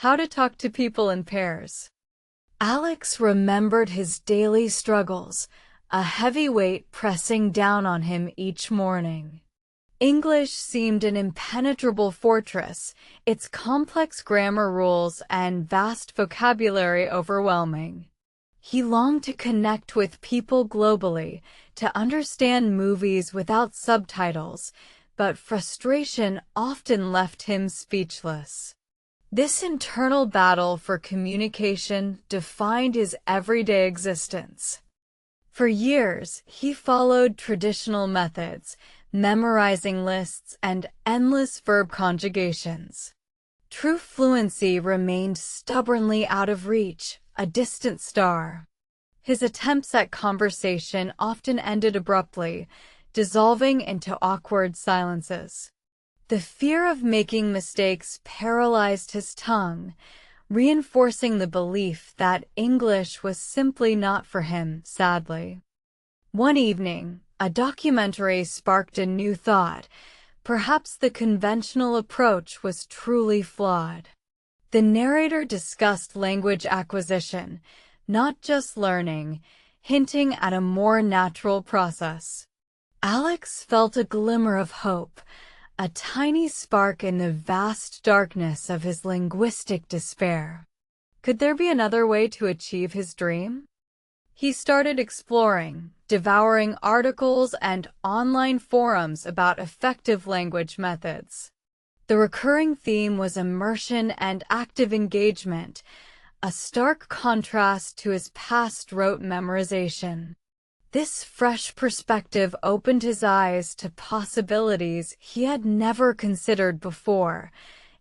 How to talk to people in pairs. Alex remembered his daily struggles, a heavy weight pressing down on him each morning. English seemed an impenetrable fortress, its complex grammar rules and vast vocabulary overwhelming. He longed to connect with people globally, to understand movies without subtitles, but frustration often left him speechless. This internal battle for communication defined his everyday existence. For years, he followed traditional methods, memorizing lists and endless verb conjugations. True fluency remained stubbornly out of reach, a distant star. His attempts at conversation often ended abruptly, dissolving into awkward silences. The fear of making mistakes paralyzed his tongue, reinforcing the belief that English was simply not for him, sadly. One evening, a documentary sparked a new thought. Perhaps the conventional approach was truly flawed. The narrator discussed language acquisition, not just learning, hinting at a more natural process. Alex felt a glimmer of hope, a tiny spark in the vast darkness of his linguistic despair. Could there be another way to achieve his dream? He started exploring, devouring articles and online forums about effective language methods. The recurring theme was immersion and active engagement, a stark contrast to his past rote memorization. This fresh perspective opened his eyes to possibilities he had never considered before,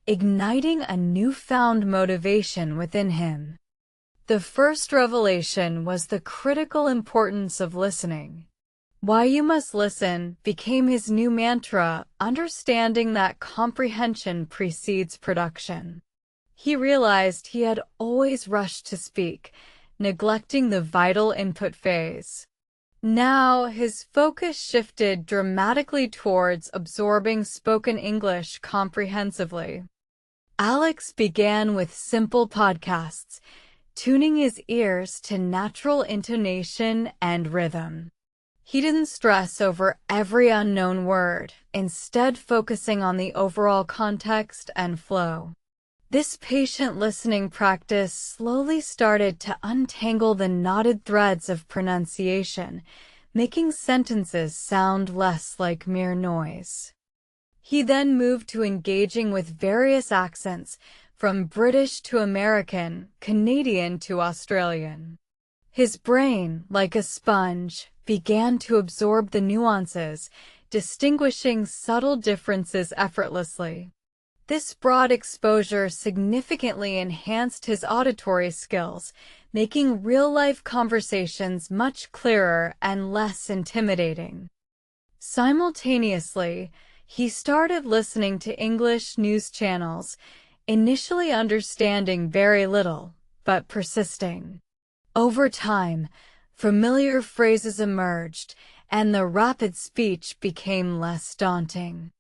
igniting a newfound motivation within him. The first revelation was the critical importance of listening. Why you must listen became his new mantra, understanding that comprehension precedes production. He realized he had always rushed to speak, neglecting the vital input phase. Now, his focus shifted dramatically towards absorbing spoken English comprehensively. Alex began with simple podcasts, tuning his ears to natural intonation and rhythm. He didn't stress over every unknown word, instead focusing on the overall context and flow. This patient listening practice slowly started to untangle the knotted threads of pronunciation, making sentences sound less like mere noise. He then moved to engaging with various accents, from British to American, Canadian to Australian. His brain, like a sponge, began to absorb the nuances, distinguishing subtle differences effortlessly. This broad exposure significantly enhanced his auditory skills, making real-life conversations much clearer and less intimidating. Simultaneously, he started listening to English news channels, initially understanding very little, but persisting. Over time, familiar phrases emerged, and the rapid speech became less daunting.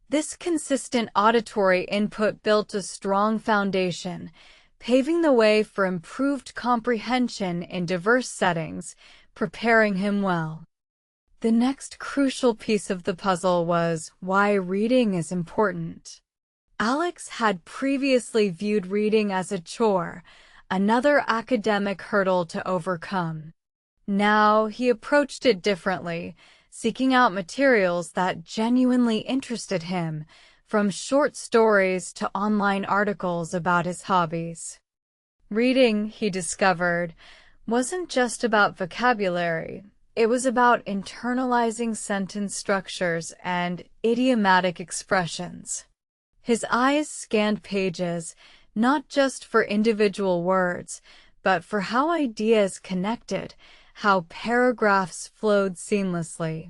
This consistent auditory input built a strong foundation, paving the way for improved comprehension in diverse settings, preparing him well. The next crucial piece of the puzzle was why reading is important. Alex had previously viewed reading as a chore, another academic hurdle to overcome. Now he approached it differently, seeking out materials that genuinely interested him, from short stories to online articles about his hobbies. Reading, he discovered, wasn't just about vocabulary. It was about internalizing sentence structures and idiomatic expressions. His eyes scanned pages, not just for individual words, but for how ideas connected, how paragraphs flowed seamlessly.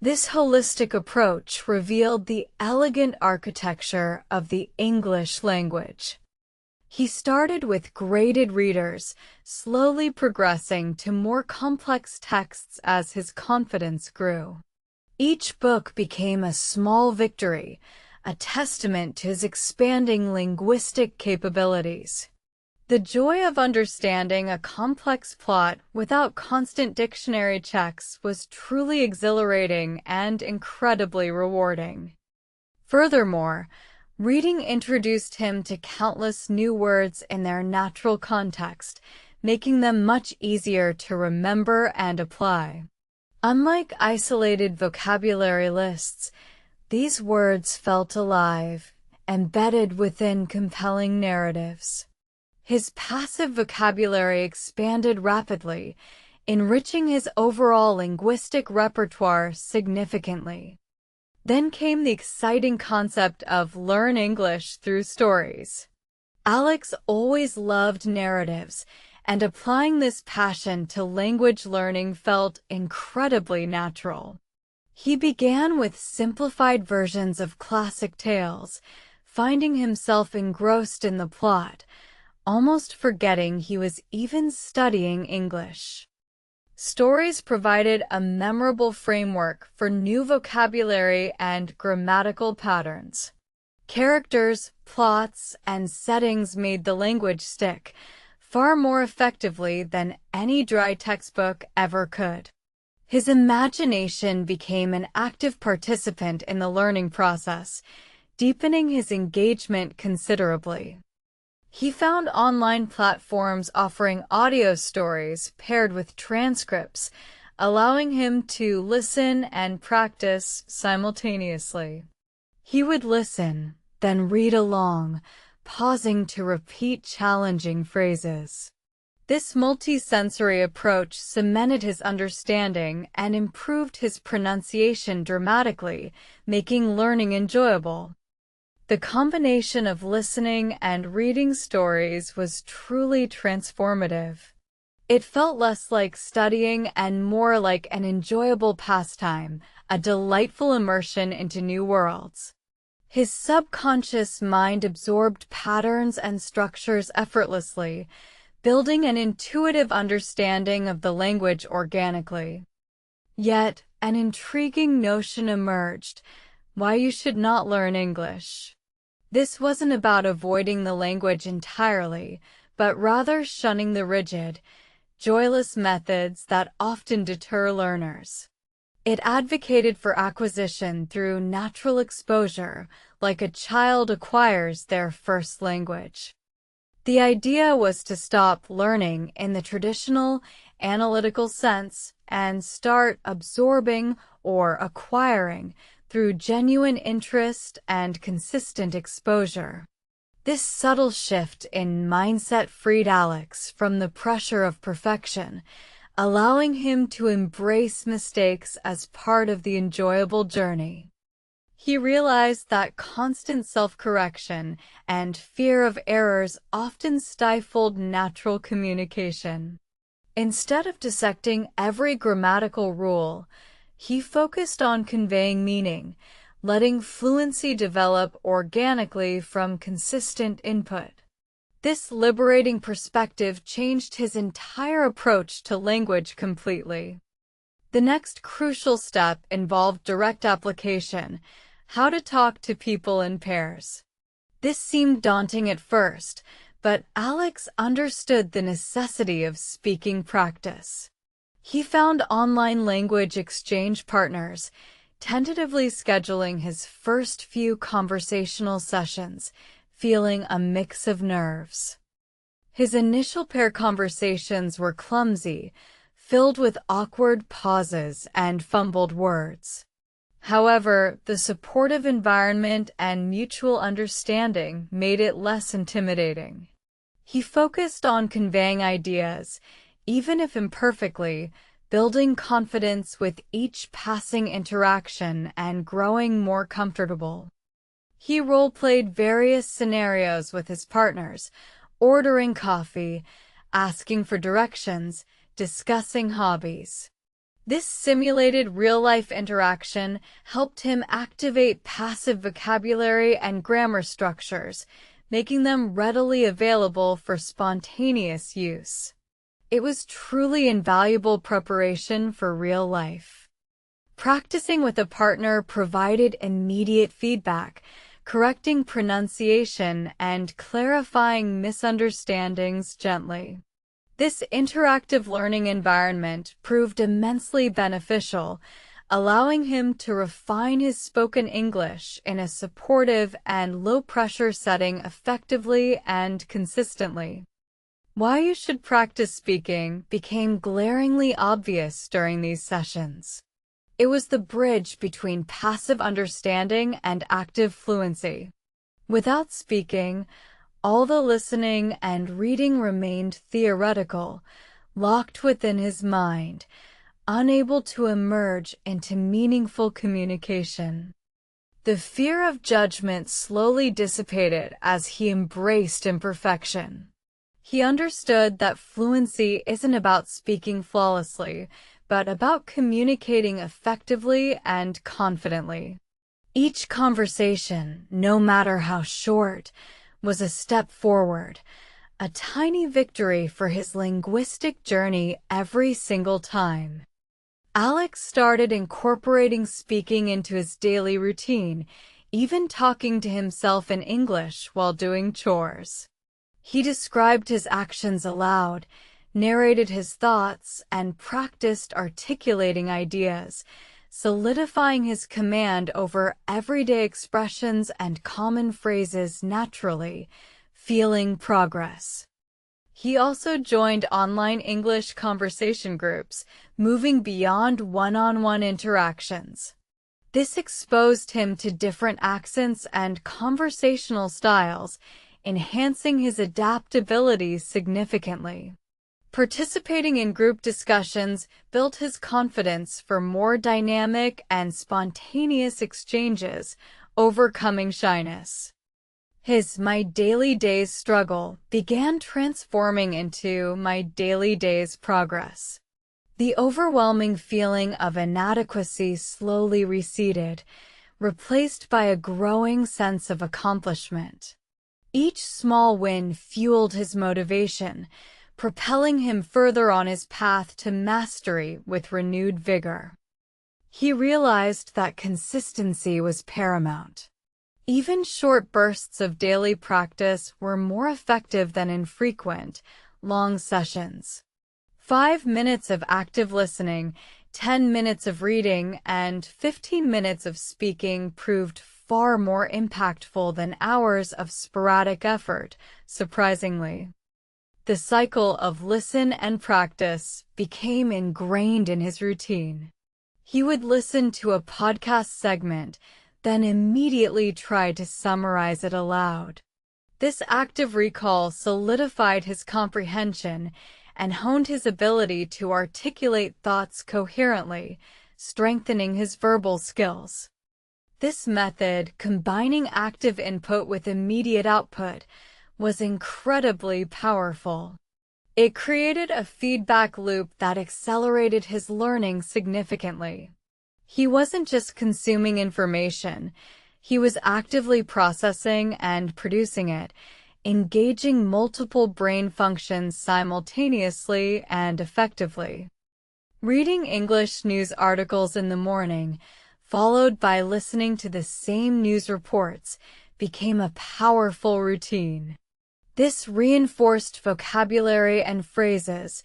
This holistic approach revealed the elegant architecture of the English language. He started with graded readers, slowly progressing to more complex texts as his confidence grew. Each book became a small victory, a testament to his expanding linguistic capabilities. The joy of understanding a complex plot without constant dictionary checks was truly exhilarating and incredibly rewarding. Furthermore, reading introduced him to countless new words in their natural context, making them much easier to remember and apply. Unlike isolated vocabulary lists, these words felt alive, embedded within compelling narratives. His passive vocabulary expanded rapidly, enriching his overall linguistic repertoire significantly. Then came the exciting concept of learn English through stories. Alex always loved narratives, and applying this passion to language learning felt incredibly natural. He began with simplified versions of classic tales, finding himself engrossed in the plot, almost forgetting he was even studying English. Stories provided a memorable framework for new vocabulary and grammatical patterns. Characters, plots, and settings made the language stick far more effectively than any dry textbook ever could. His imagination became an active participant in the learning process, deepening his engagement considerably. He found online platforms offering audio stories paired with transcripts, allowing him to listen and practice simultaneously. He would listen, then read along, pausing to repeat challenging phrases. This multisensory approach cemented his understanding and improved his pronunciation dramatically, making learning enjoyable. The combination of listening and reading stories was truly transformative. It felt less like studying and more like an enjoyable pastime, a delightful immersion into new worlds. His subconscious mind absorbed patterns and structures effortlessly, building an intuitive understanding of the language organically. Yet, an intriguing notion emerged: why you should not learn English. This wasn't about avoiding the language entirely, but rather shunning the rigid, joyless methods that often deter learners. It advocated for acquisition through natural exposure, like a child acquires their first language. The idea was to stop learning in the traditional, analytical sense and start absorbing or acquiring through genuine interest and consistent exposure. This subtle shift in mindset freed Alex from the pressure of perfection, allowing him to embrace mistakes as part of the enjoyable journey. He realized that constant self-correction and fear of errors often stifled natural communication. Instead of dissecting every grammatical rule, he focused on conveying meaning, letting fluency develop organically from consistent input. This liberating perspective changed his entire approach to language completely. The next crucial step involved direct application: how to talk to people in pairs. This seemed daunting at first, but Alex understood the necessity of speaking practice. He found online language exchange partners, tentatively scheduling his first few conversational sessions, feeling a mix of nerves. His initial pair conversations were clumsy, filled with awkward pauses and fumbled words. However, the supportive environment and mutual understanding made it less intimidating. He focused on conveying ideas, even if imperfectly, building confidence with each passing interaction and growing more comfortable. He role-played various scenarios with his partners, ordering coffee, asking for directions, discussing hobbies. This simulated real-life interaction helped him activate passive vocabulary and grammar structures, making them readily available for spontaneous use. It was truly invaluable preparation for real life. Practicing with a partner provided immediate feedback, correcting pronunciation and clarifying misunderstandings gently. This interactive learning environment proved immensely beneficial, allowing him to refine his spoken English in a supportive and low-pressure setting effectively and consistently. Why you should practice speaking became glaringly obvious during these sessions. It was the bridge between passive understanding and active fluency. Without speaking, all the listening and reading remained theoretical, locked within his mind, unable to emerge into meaningful communication. The fear of judgment slowly dissipated as he embraced imperfection. He understood that fluency isn't about speaking flawlessly, but about communicating effectively and confidently. Each conversation, no matter how short, was a step forward, a tiny victory for his linguistic journey every single time. Alex started incorporating speaking into his daily routine, even talking to himself in English while doing chores. He described his actions aloud, narrated his thoughts, and practiced articulating ideas, solidifying his command over everyday expressions and common phrases naturally, feeling progress. He also joined online English conversation groups, moving beyond one-on-one interactions. This exposed him to different accents and conversational styles, enhancing his adaptability significantly. Participating in group discussions built his confidence for more dynamic and spontaneous exchanges, overcoming shyness. His My Daily Days struggle began transforming into My Daily Days progress. The overwhelming feeling of inadequacy slowly receded, replaced by a growing sense of accomplishment. Each small win fueled his motivation, propelling him further on his path to mastery with renewed vigor. He realized that consistency was paramount. Even short bursts of daily practice were more effective than infrequent, long sessions. 5 minutes of active listening, 10 minutes of reading, and 15 minutes of speaking proved far more impactful than hours of sporadic effort, surprisingly. The cycle of listen and practice became ingrained in his routine. He would listen to a podcast segment, then immediately try to summarize it aloud. This active recall solidified his comprehension and honed his ability to articulate thoughts coherently, strengthening his verbal skills. This method, combining active input with immediate output, was incredibly powerful. It created a feedback loop that accelerated his learning significantly. He wasn't just consuming information, he was actively processing and producing it, engaging multiple brain functions simultaneously and effectively. Reading English news articles in the morning, followed by listening to the same news reports, became a powerful routine. This reinforced vocabulary and phrases,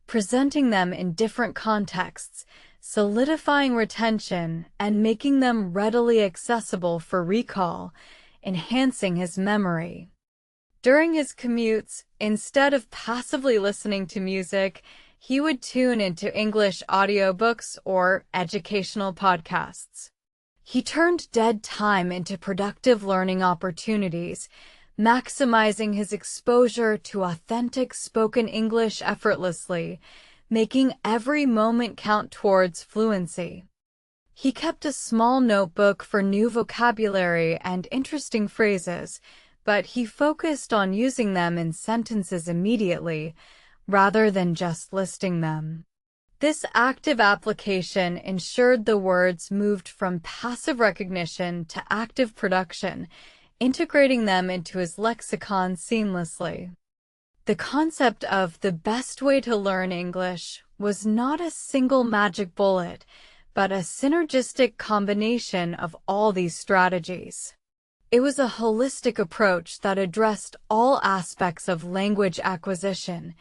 presenting them in different contexts, solidifying retention and making them readily accessible for recall, enhancing his memory. During his commutes, instead of passively listening to music, he would tune into English audiobooks or educational podcasts. He turned dead time into productive learning opportunities, maximizing his exposure to authentic spoken English effortlessly, making every moment count towards fluency. He kept a small notebook for new vocabulary and interesting phrases, but he focused on using them in sentences immediately, rather than just listing them. This active application ensured the words moved from passive recognition to active production, integrating them into his lexicon seamlessly. The concept of the best way to learn English was not a single magic bullet, but a synergistic combination of all these strategies. It was a holistic approach that addressed all aspects of language acquisition,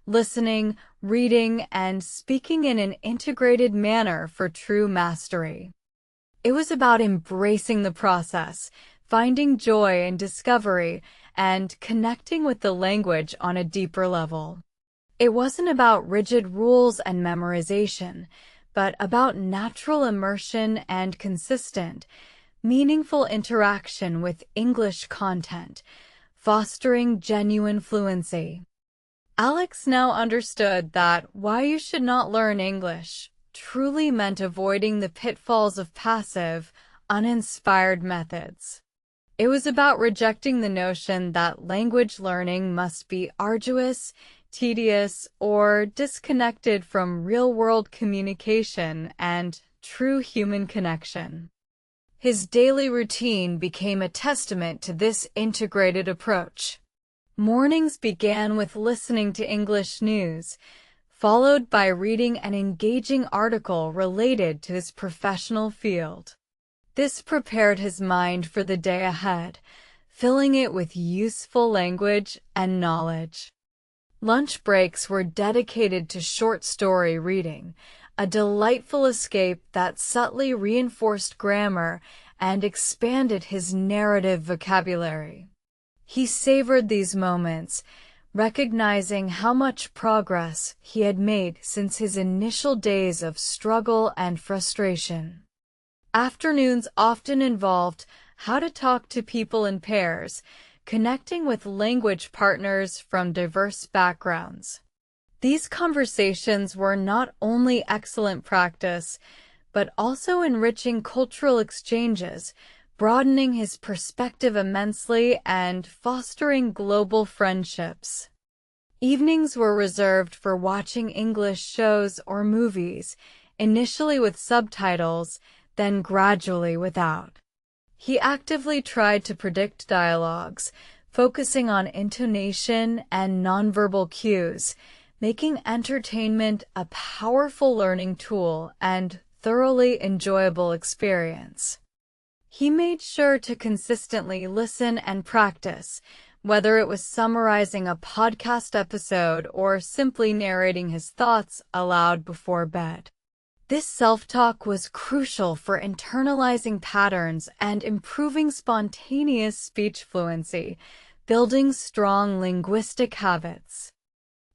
listening, reading, and speaking in an integrated manner for true mastery. It was about embracing the process, finding joy in discovery, and connecting with the language on a deeper level. It wasn't about rigid rules and memorization, but about natural immersion and consistent, meaningful interaction with English content, fostering genuine fluency. Alex now understood that why you should not learn English truly meant avoiding the pitfalls of passive, uninspired methods. It was about rejecting the notion that language learning must be arduous, tedious, or disconnected from real-world communication and true human connection. His daily routine became a testament to this integrated approach. Mornings began with listening to English news, followed by reading an engaging article related to his professional field. This prepared his mind for the day ahead, filling it with useful language and knowledge. Lunch breaks were dedicated to short story reading, a delightful escape that subtly reinforced grammar and expanded his narrative vocabulary. He savored these moments, recognizing how much progress he had made since his initial days of struggle and frustration. Afternoons often involved how to talk to people in pairs, connecting with language partners from diverse backgrounds. These conversations were not only excellent practice, but also enriching cultural exchanges, broadening his perspective immensely and fostering global friendships. Evenings were reserved for watching English shows or movies, initially with subtitles, then gradually without. He actively tried to predict dialogues, focusing on intonation and nonverbal cues, making entertainment a powerful learning tool and thoroughly enjoyable experience. He made sure to consistently listen and practice, whether it was summarizing a podcast episode or simply narrating his thoughts aloud before bed. This self-talk was crucial for internalizing patterns and improving spontaneous speech fluency, building strong linguistic habits.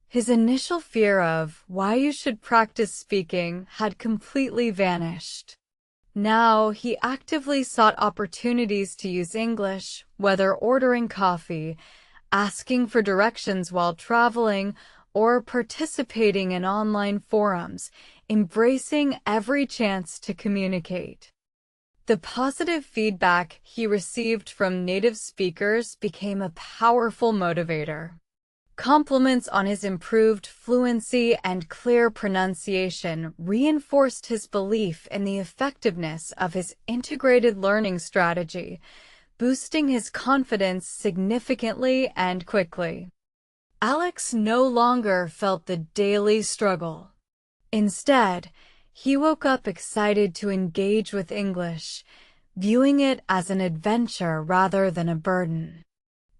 His initial fear of why you should practice speaking had completely vanished. Now he actively sought opportunities to use English, whether ordering coffee, asking for directions while traveling, or participating in online forums, embracing every chance to communicate. The positive feedback he received from native speakers became a powerful motivator. Compliments on his improved fluency and clear pronunciation reinforced his belief in the effectiveness of his integrated learning strategy, boosting his confidence significantly and quickly. Alex no longer felt the daily struggle. Instead, he woke up excited to engage with English, viewing it as an adventure rather than a burden.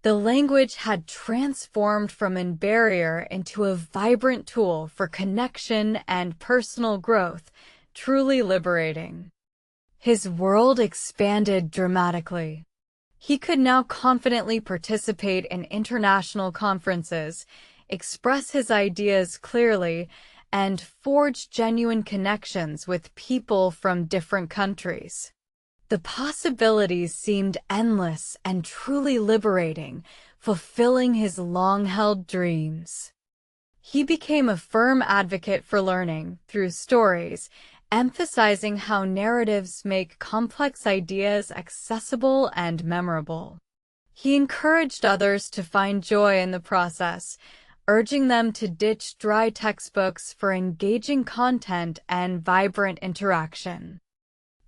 The language had transformed from a barrier into a vibrant tool for connection and personal growth, truly liberating. His world expanded dramatically. He could now confidently participate in international conferences, express his ideas clearly, and forge genuine connections with people from different countries. The possibilities seemed endless and truly liberating, fulfilling his long-held dreams. He became a firm advocate for learning through stories, emphasizing how narratives make complex ideas accessible and memorable. He encouraged others to find joy in the process, urging them to ditch dry textbooks for engaging content and vibrant interaction.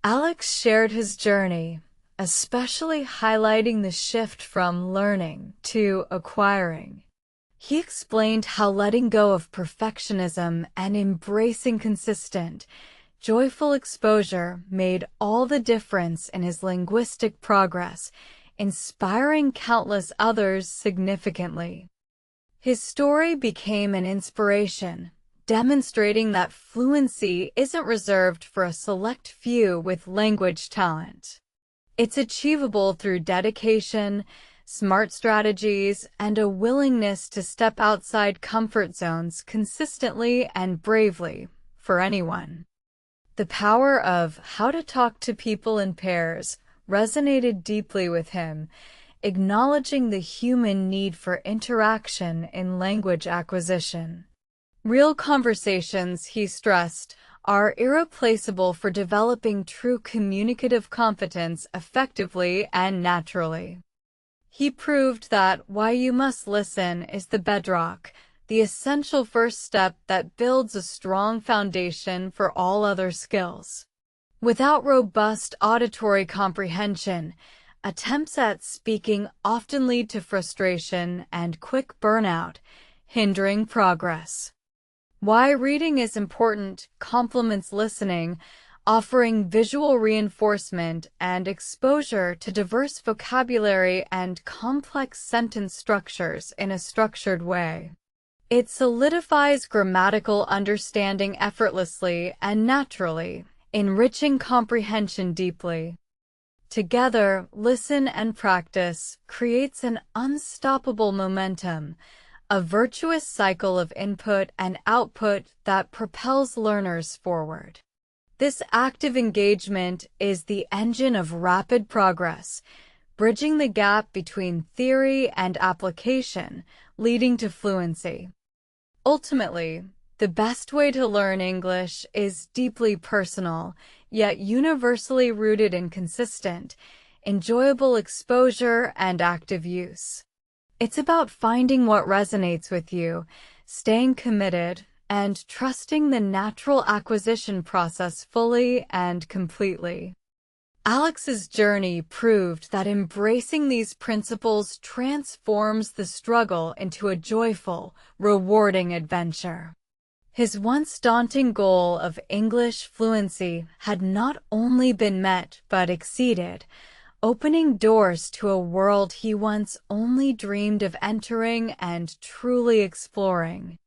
Alex shared his journey, especially highlighting the shift from learning to acquiring. He explained how letting go of perfectionism and embracing consistent, joyful exposure made all the difference in his linguistic progress, inspiring countless others significantly. His story became an inspiration, demonstrating that fluency isn't reserved for a select few with language talent. It's achievable through dedication, smart strategies, and a willingness to step outside comfort zones consistently and bravely, for anyone. The power of how to talk to people in pairs resonated deeply with him, acknowledging the human need for interaction in language acquisition. Real conversations, he stressed, are irreplaceable for developing true communicative competence effectively and naturally. He proved that why you must listen is the bedrock, the essential first step that builds a strong foundation for all other skills. Without robust auditory comprehension, attempts at speaking often lead to frustration and quick burnout, hindering progress. Why reading is important complements listening, offering visual reinforcement and exposure to diverse vocabulary and complex sentence structures in a structured way. It solidifies grammatical understanding effortlessly and naturally, enriching comprehension deeply. Together, listen and practice creates an unstoppable momentum, a virtuous cycle of input and output that propels learners forward. This active engagement is the engine of rapid progress, bridging the gap between theory and application, leading to fluency. Ultimately, the best way to learn English is deeply personal, yet universally rooted in consistent, enjoyable exposure and active use. It's about finding what resonates with you, staying committed, and trusting the natural acquisition process fully and completely. Alex's journey proved that embracing these principles transforms the struggle into a joyful, rewarding adventure. His once daunting goal of English fluency had not only been met but exceeded, opening doors to a world he once only dreamed of entering and truly exploring.